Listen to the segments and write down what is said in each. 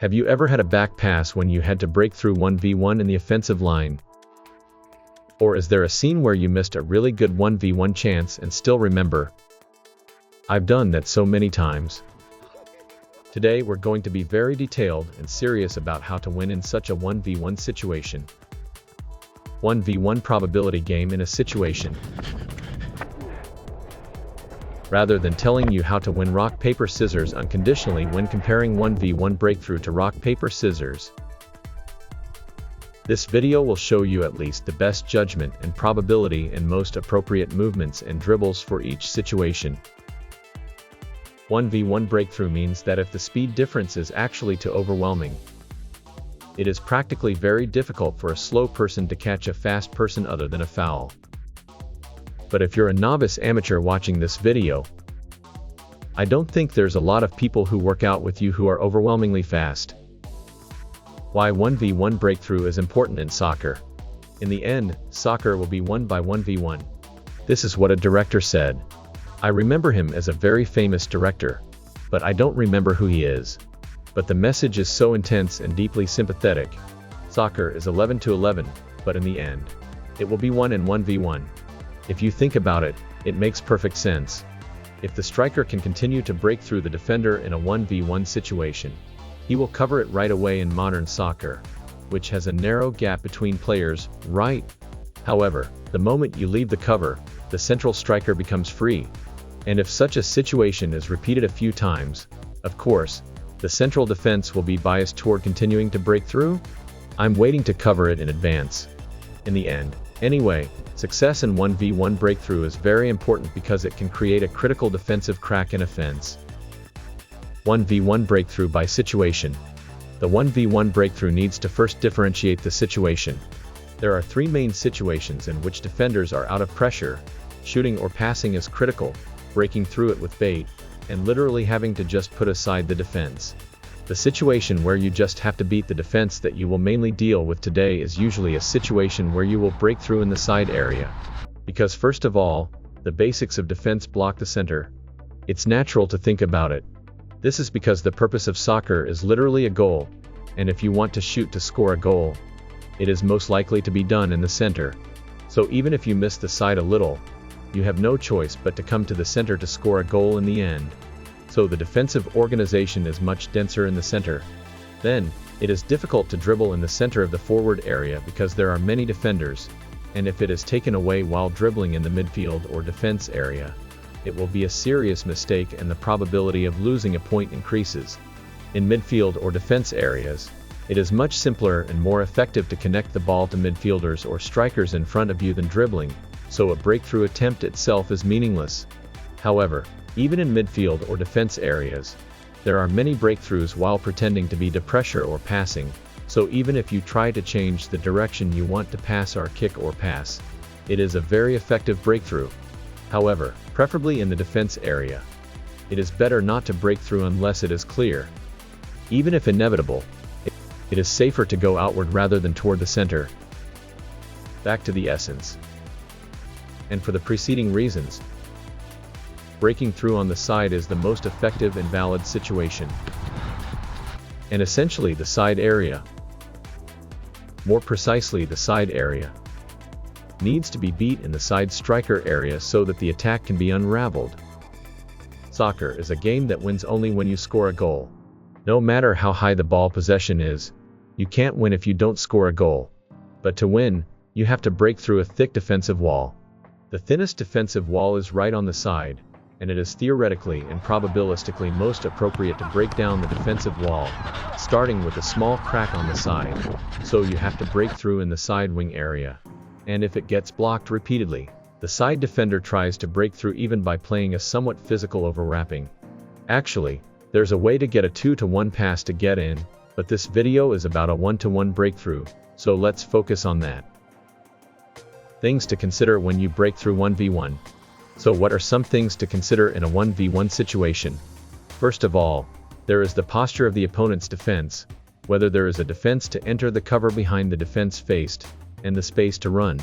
Have you ever had a back pass when you had to break through 1v1 in the offensive line? Or is there a scene where you missed a really good 1v1 chance and still remember? I've done that so many times. Today we're going to be very detailed and serious about how to win in such a 1v1 situation. 1v1 probability game in a situation. Rather than telling you how to win rock paper scissors unconditionally when comparing 1v1 breakthrough to rock paper scissors, this video will show you at least the best judgment and probability and most appropriate movements and dribbles for each situation. 1v1 breakthrough means that if the speed difference is actually too overwhelming, it is practically very difficult for a slow person to catch a fast person other than a foul. But if you're a novice amateur watching this video, I don't think there's a lot of people who work out with you who are overwhelmingly fast. Why 1v1 breakthrough is important in soccer. In the end, soccer will be won by 1v1. This is what a director said. I remember him as a very famous director, but I don't remember who he is. But the message is so intense and deeply sympathetic. Soccer is 11 to 11, but in the end, it will be won in 1v1. If you think about it, it makes perfect sense. If the striker can continue to break through the defender in a 1v1 situation, he will cover it right away in modern soccer, which has a narrow gap between players, right? However, the moment you leave the cover, the central striker becomes free. And if such a situation is repeated a few times, of course, the central defense will be biased toward continuing to break through. I'm waiting to cover it in advance. In the end, anyway, success in 1v1 breakthrough is very important because it can create a critical defensive crack in offense. 1v1 breakthrough by situation. The 1v1 breakthrough needs to first differentiate the situation. There are three main situations in which defenders are out of pressure. Shooting or passing is critical, breaking through it with bait, and literally having to just put aside the defense. The situation where you just have to beat the defense that you will mainly deal with today is usually a situation where you will break through in the side area. Because first of all, the basics of defense block the center. It's natural to think about it. This is because the purpose of soccer is literally a goal, and if you want to shoot to score a goal, it is most likely to be done in the center. So even if you miss the side a little, you have no choice but to come to the center to score a goal in the end. So the defensive organization is much denser in the center. Then, it is difficult to dribble in the center of the forward area because there are many defenders, and if it is taken away while dribbling in the midfield or defense area, it will be a serious mistake and the probability of losing a point increases. In midfield or defense areas, it is much simpler and more effective to connect the ball to midfielders or strikers in front of you than dribbling, so a breakthrough attempt itself is meaningless. However, even in midfield or defense areas, there are many breakthroughs while pretending to be to pressure or passing, so even if you try to change the direction you want to pass or kick or pass, it is a very effective breakthrough. However, preferably in the defense area, it is better not to break through unless it is clear. Even if inevitable, it is safer to go outward rather than toward the center. Back to the essence. And for the preceding reasons, breaking through on the side is the most effective and valid situation. And essentially the side area, more precisely the side area, needs to be beat in the side striker area so that the attack can be unraveled. Soccer is a game that wins only when you score a goal. No matter how high the ball possession is, you can't win if you don't score a goal. But to win, you have to break through a thick defensive wall. The thinnest defensive wall is right on the side, and it is theoretically and probabilistically most appropriate to break down the defensive wall, starting with a small crack on the side, so you have to break through in the side wing area. And if it gets blocked repeatedly, the side defender tries to break through even by playing a somewhat physical overwrapping. Actually, there's a way to get a 2-to-1 pass to get in, but this video is about a 1-to-1 breakthrough, so let's focus on that. Things to consider when you break through 1v1. So what are some things to consider in a 1v1 situation? First of all, there is the posture of the opponent's defense, whether there is a defense to enter the cover behind the defense faced, and the space to run.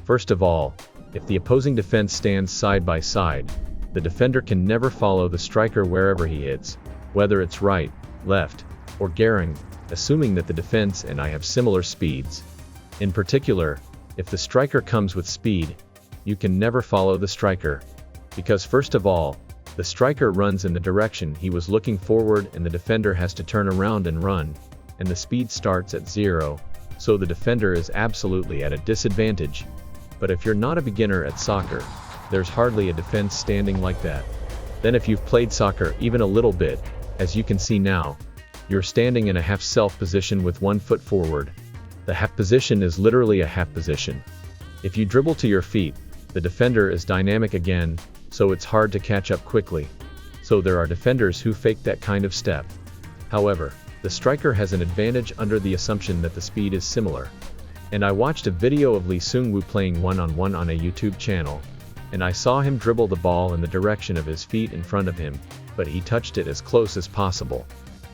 First of all, if the opposing defense stands side by side, the defender can never follow the striker wherever he hits, whether it's right, left, or Garang, assuming that the defense and I have similar speeds. In particular, if the striker comes with speed, you can never follow the striker. Because first of all, the striker runs in the direction he was looking forward and the defender has to turn around and run, and the speed starts at 0, so the defender is absolutely at a disadvantage. But if you're not a beginner at soccer, there's hardly a defense standing like that. Then if you've played soccer even a little bit, as you can see now, you're standing in a half self position with one foot forward. The half position is literally a half position. If you dribble to your feet, the defender is dynamic again, so it's hard to catch up quickly. So there are defenders who fake that kind of step. However, the striker has an advantage under the assumption that the speed is similar. And I watched a video of Lee Seung-woo playing one-on-one on a YouTube channel, and I saw him dribble the ball in the direction of his feet in front of him, but he touched it as close as possible.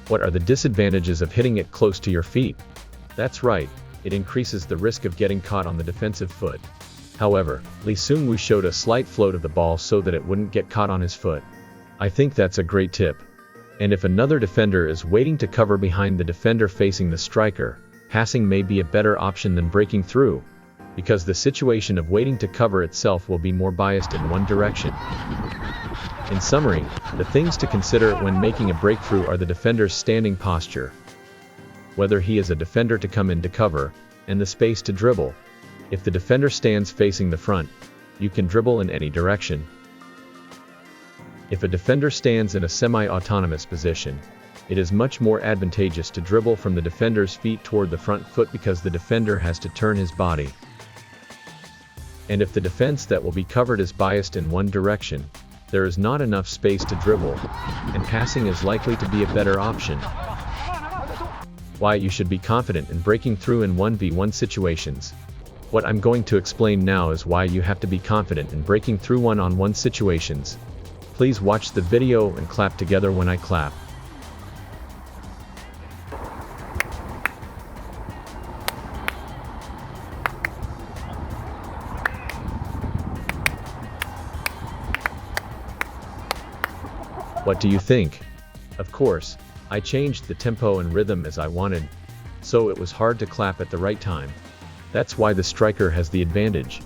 What are the disadvantages of hitting it close to your feet? That's right, it increases the risk of getting caught on the defensive foot. However, Lee Seung-woo showed a slight float of the ball so that it wouldn't get caught on his foot. I think that's a great tip. And if another defender is waiting to cover behind the defender facing the striker, passing may be a better option than breaking through, because the situation of waiting to cover itself will be more biased in one direction. In summary, the things to consider when making a breakthrough are the defender's standing posture, whether he is a defender to come in to cover, and the space to dribble. If the defender stands facing the front, you can dribble in any direction. If a defender stands in a semi-autonomous position, it is much more advantageous to dribble from the defender's feet toward the front foot because the defender has to turn his body. And if the defense that will be covered is biased in one direction, there is not enough space to dribble, and passing is likely to be a better option. Why you should be confident in breaking through in 1v1 situations. What I'm going to explain now is why you have to be confident in breaking through one-on-one situations. Please watch the video and clap together when I clap. What do you think? Of course, I changed the tempo and rhythm as I wanted, so it was hard to clap at the right time. That's why the striker has the advantage.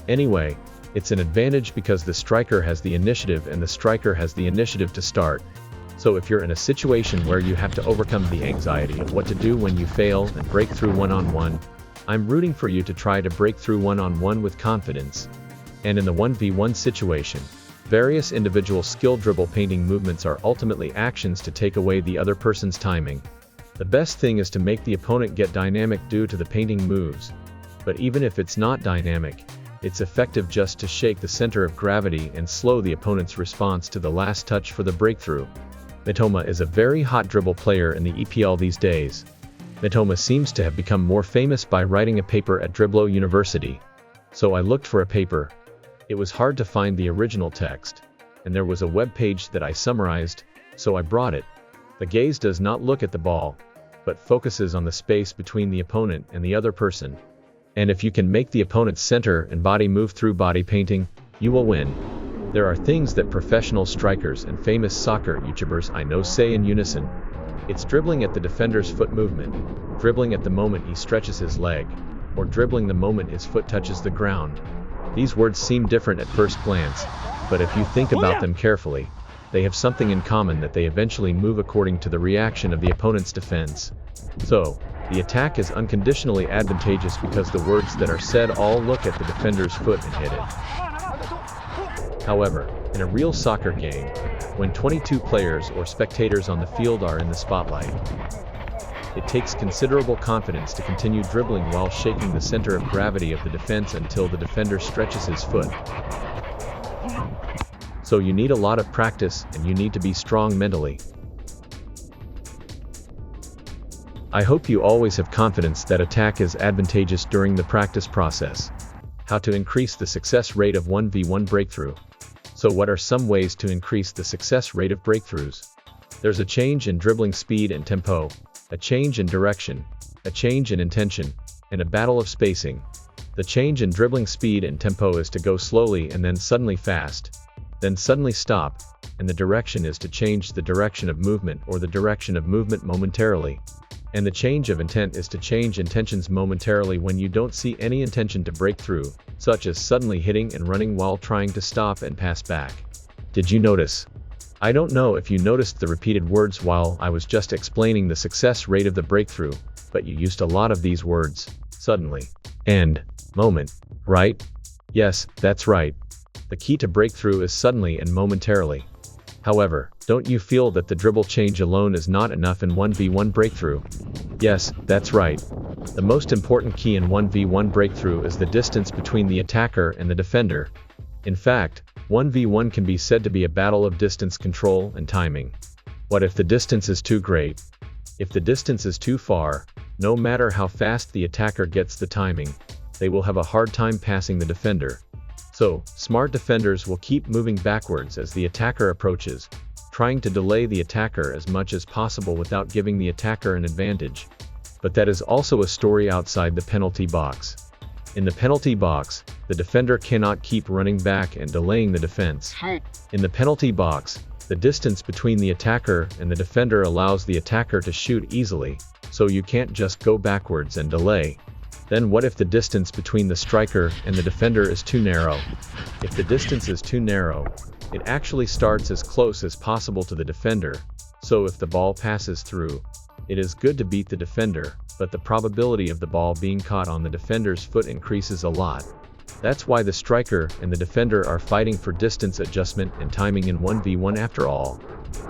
Anyway, it's an advantage because the striker has the initiative and the striker has the initiative to start. So if you're in a situation where you have to overcome the anxiety of what to do when you fail and break through one-on-one, I'm rooting for you to try to break through one-on-one with confidence. And in the 1v1 situation, various individual skill dribble painting movements are ultimately actions to take away the other person's timing. The best thing is to make the opponent get dynamic due to the painting moves. But even if it's not dynamic, it's effective just to shake the center of gravity and slow the opponent's response to the last touch for the breakthrough. Mitoma is a very hot dribble player in the EPL these days. Mitoma seems to have become more famous by writing a paper at Dribblo University. So I looked for a paper. It was hard to find the original text, and there was a web page that I summarized, so I brought it. The gaze does not look at the ball, but focuses on the space between the opponent and the other person. And if you can make the opponent's center and body move through body painting, you will win. There are things that professional strikers and famous soccer YouTubers I know say in unison. It's dribbling at the defender's foot movement, dribbling at the moment he stretches his leg, or dribbling the moment his foot touches the ground. These words seem different at first glance, but if you think about them carefully, they have something in common that they eventually move according to the reaction of the opponent's defense. So, the attack is unconditionally advantageous because the words that are said all look at the defender's foot and hit it. However, in a real soccer game, when 22 players or spectators on the field are in the spotlight, it takes considerable confidence to continue dribbling while shaking the center of gravity of the defense until the defender stretches his foot. So you need a lot of practice and you need to be strong mentally. I hope you always have confidence that attack is advantageous during the practice process. How to increase the success rate of 1v1 breakthrough. So what are some ways to increase the success rate of breakthroughs? There's a change in dribbling speed and tempo, a change in direction, a change in intention, and a battle of spacing. The change in dribbling speed and tempo is to go slowly and then suddenly fast. then suddenly stop, and the direction is to change the direction of movement or the direction of movement momentarily. And the change of intent is to change intentions momentarily when you don't see any intention to break through, such as suddenly hitting and running while trying to stop and pass back. Did you notice? I don't know if you noticed the repeated words while I was just explaining the success rate of the breakthrough, but you used a lot of these words, suddenly, and moment, right? Yes, that's right. The key to breakthrough is suddenly and momentarily. However, don't you feel that the dribble change alone is not enough in 1v1 breakthrough? Yes, that's right. The most important key in 1v1 breakthrough is the distance between the attacker and the defender. In fact, 1v1 can be said to be a battle of distance control and timing. What if the distance is too great? If the distance is too far, no matter how fast the attacker gets the timing, they will have a hard time passing the defender. So, smart defenders will keep moving backwards as the attacker approaches, trying to delay the attacker as much as possible without giving the attacker an advantage. But that is also a story outside the penalty box. In the penalty box, the defender cannot keep running back and delaying the defense. In the penalty box, the distance between the attacker and the defender allows the attacker to shoot easily, so you can't just go backwards and delay. Then what if the distance between the striker and the defender is too narrow? If the distance is too narrow, it actually starts as close as possible to the defender, so if the ball passes through, it is good to beat the defender, but the probability of the ball being caught on the defender's foot increases a lot. That's why the striker and the defender are fighting for distance adjustment and timing in 1v1 after all.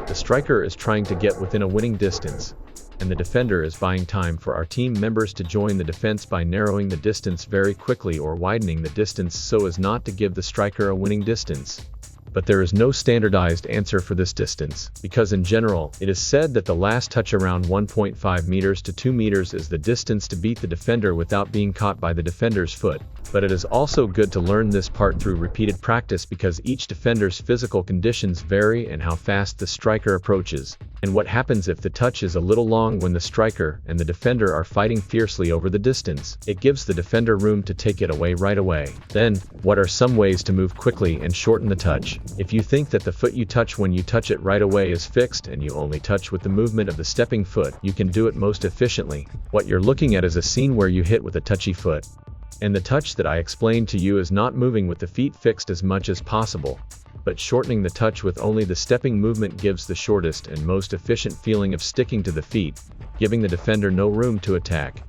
The striker is trying to get within a winning distance, and the defender is buying time for our team members to join the defense by narrowing the distance very quickly or widening the distance so as not to give the striker a winning distance. But there is no standardized answer for this distance, because in general, it is said that the last touch around 1.5 meters to 2 meters is the distance to beat the defender without being caught by the defender's foot. But it is also good to learn this part through repeated practice because each defender's physical conditions vary and how fast the striker approaches, and what happens if the touch is a little long when the striker and the defender are fighting fiercely over the distance. It gives the defender room to take it away right away. Then, what are some ways to move quickly and shorten the touch? If you think that the foot you touch when you touch it right away is fixed and you only touch with the movement of the stepping foot, you can do it most efficiently. What you're looking at is a scene where you hit with a touchy foot. And the touch that I explained to you is not moving with the feet fixed as much as possible, but shortening the touch with only the stepping movement gives the shortest and most efficient feeling of sticking to the feet, giving the defender no room to attack.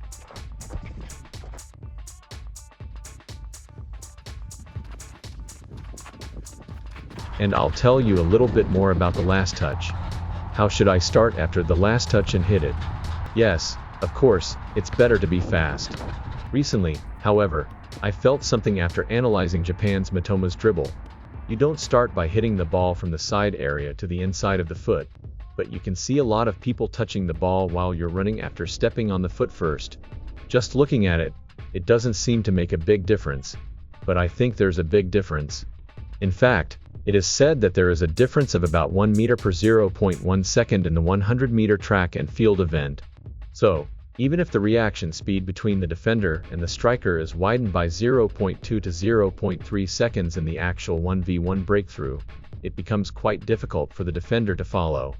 And I'll tell you a little bit more about the last touch. How should I start after the last touch and hit it? Yes, of course, it's better to be fast. Recently, however, I felt something after analyzing Japan's Mitoma's dribble. You don't start by hitting the ball from the side area to the inside of the foot, but you can see a lot of people touching the ball while you're running after stepping on the foot first. Just looking at it, it doesn't seem to make a big difference, but I think there's a big difference. In fact, it is said that there is a difference of about 1 meter per 0.1 second in the 100 meter track and field event. So, even if the reaction speed between the defender and the striker is widened by 0.2 to 0.3 seconds in the actual 1v1 breakthrough, it becomes quite difficult for the defender to follow.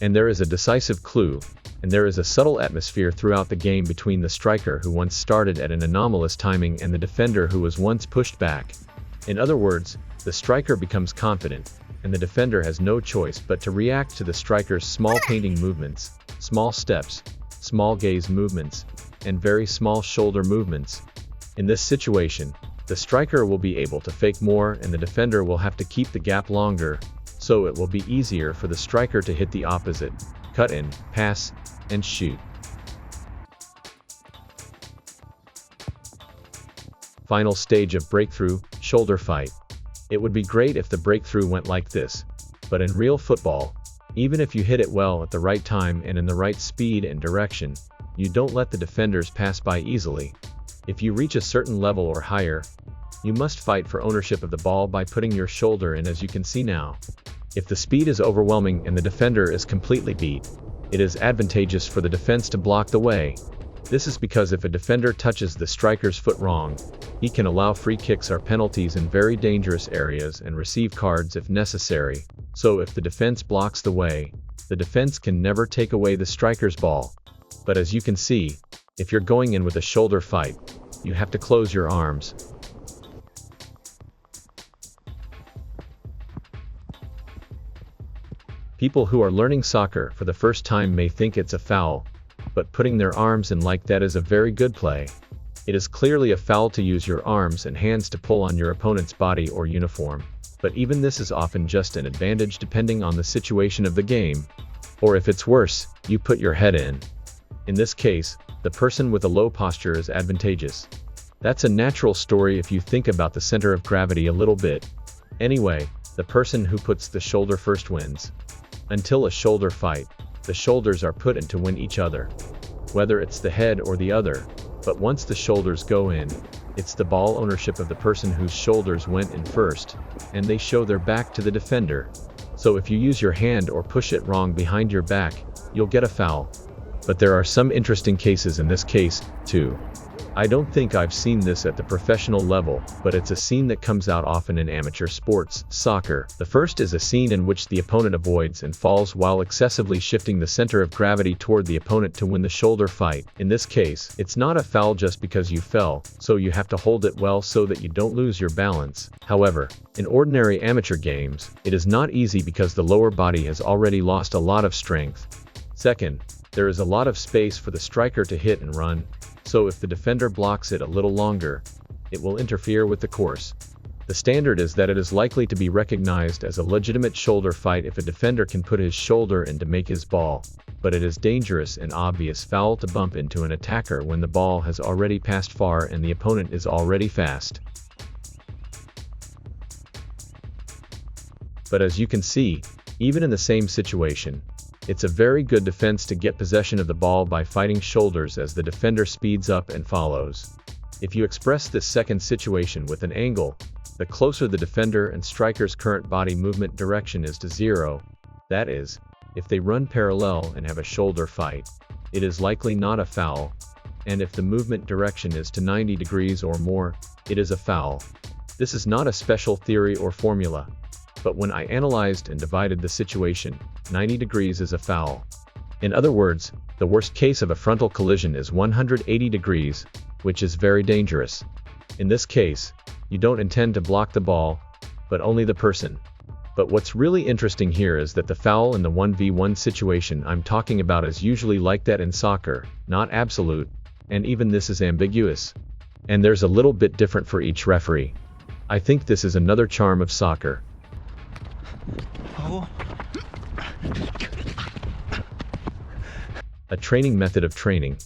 And there is a decisive clue, and there is a subtle atmosphere throughout the game between the striker who once started at an anomalous timing and the defender who was once pushed back. In other words, the striker becomes confident, and the defender has no choice but to react to the striker's small painting movements, small steps, small gaze movements, and very small shoulder movements. In this situation, the striker will be able to fake more and the defender will have to keep the gap longer, so it will be easier for the striker to hit the opposite, cut in, pass, and shoot. Final stage of breakthrough, shoulder fight. It would be great if the breakthrough went like this, but in real football, even if you hit it well at the right time and in the right speed and direction, you don't let the defenders pass by easily. If you reach a certain level or higher, you must fight for ownership of the ball by putting your shoulder in, as you can see now. If the speed is overwhelming and the defender is completely beat, it is advantageous for the defense to block the way. This is because if a defender touches the striker's foot wrong, he can allow free kicks or penalties in very dangerous areas and receive cards if necessary. So if the defense blocks the way, the defense can never take away the striker's ball. But as you can see, if you're going in with a shoulder fight, you have to close your arms. People who are learning soccer for the first time may think it's a foul, but putting their arms in like that is a very good play. It is clearly a foul to use your arms and hands to pull on your opponent's body or uniform, but even this is often just an advantage depending on the situation of the game. Or if it's worse, you put your head in. In this case, the person with a low posture is advantageous. That's a natural story if you think about the center of gravity a little bit. Anyway, the person who puts the shoulder first wins. Until a shoulder fight, the shoulders are put in to win each other, whether it's the head or the other, but once the shoulders go in, it's the ball ownership of the person whose shoulders went in first, and they show their back to the defender. So if you use your hand or push it wrong behind your back, you'll get a foul. But there are some interesting cases in this case, too. I don't think I've seen this at the professional level, but it's a scene that comes out often in amateur sports, soccer. The first is a scene in which the opponent avoids and falls while excessively shifting the center of gravity toward the opponent to win the shoulder fight. In this case, it's not a foul just because you fell, so you have to hold it well so that you don't lose your balance. However, in ordinary amateur games, it is not easy because the lower body has already lost a lot of strength. Second, there is a lot of space for the striker to hit and run, so if the defender blocks it a little longer, it will interfere with the course. The standard is that it is likely to be recognized as a legitimate shoulder fight if a defender can put his shoulder in to make his ball, but it is dangerous and obvious foul to bump into an attacker when the ball has already passed far and the opponent is already fast. But as you can see, even in the same situation, it's a very good defense to get possession of the ball by fighting shoulders as the defender speeds up and follows. If you express this second situation with an angle, the closer the defender and striker's current body movement direction is to 0, that is, if they run parallel and have a shoulder fight, it is likely not a foul, and if the movement direction is to 90 degrees or more, it is a foul. This is not a special theory or formula, but when I analyzed and divided the situation, 90 degrees is a foul. In other words, the worst case of a frontal collision is 180 degrees, which is very dangerous. In this case, you don't intend to block the ball, but only the person. But what's really interesting here is that the foul in the 1v1 situation I'm talking about is usually like that in soccer, not absolute, and even this is ambiguous. And there's a little bit different for each referee. I think this is another charm of soccer. A training method of training.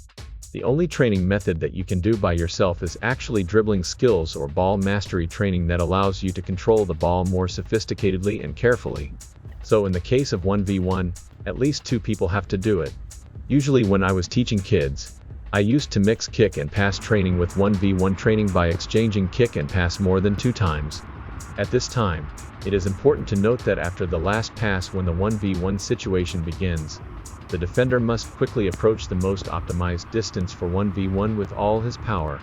The only training method that you can do by yourself is actually dribbling skills or ball mastery training that allows you to control the ball more sophisticatedly and carefully. So in the case of 1v1, at least 2 people have to do it. Usually when I was teaching kids, I used to mix kick and pass training with 1v1 training by exchanging kick and pass more than 2 times. At this time, it is important to note that after the last pass when the 1v1 situation begins, the defender must quickly approach the most optimized distance for 1v1 with all his power.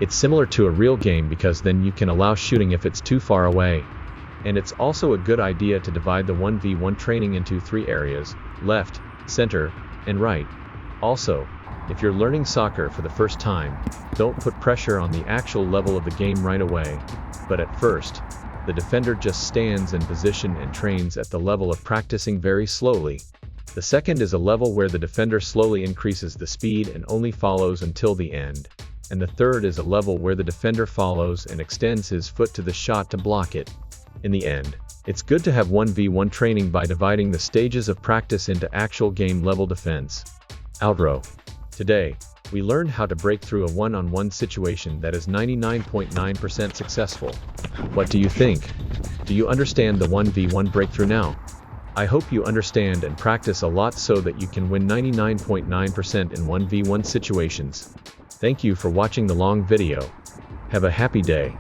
It's similar to a real game because then you can allow shooting if it's too far away. And it's also a good idea to divide the 1v1 training into 3 areas: left, center, and right. Also, if you're learning soccer for the first time, don't put pressure on the actual level of the game right away, but at first, the defender just stands in position and trains at the level of practicing very slowly. The second is a level where the defender slowly increases the speed and only follows until the end. And the third is a level where the defender follows and extends his foot to the shot to block it. In the end, it's good to have 1v1 training by dividing the stages of practice into actual game level defense. Outro. Today, we learned how to break through a one-on-one situation that is 99.9% successful. What do you think? Do you understand the 1v1 breakthrough now? I hope you understand and practice a lot so that you can win 99.9% in 1v1 situations. Thank you for watching the long video. Have a happy day.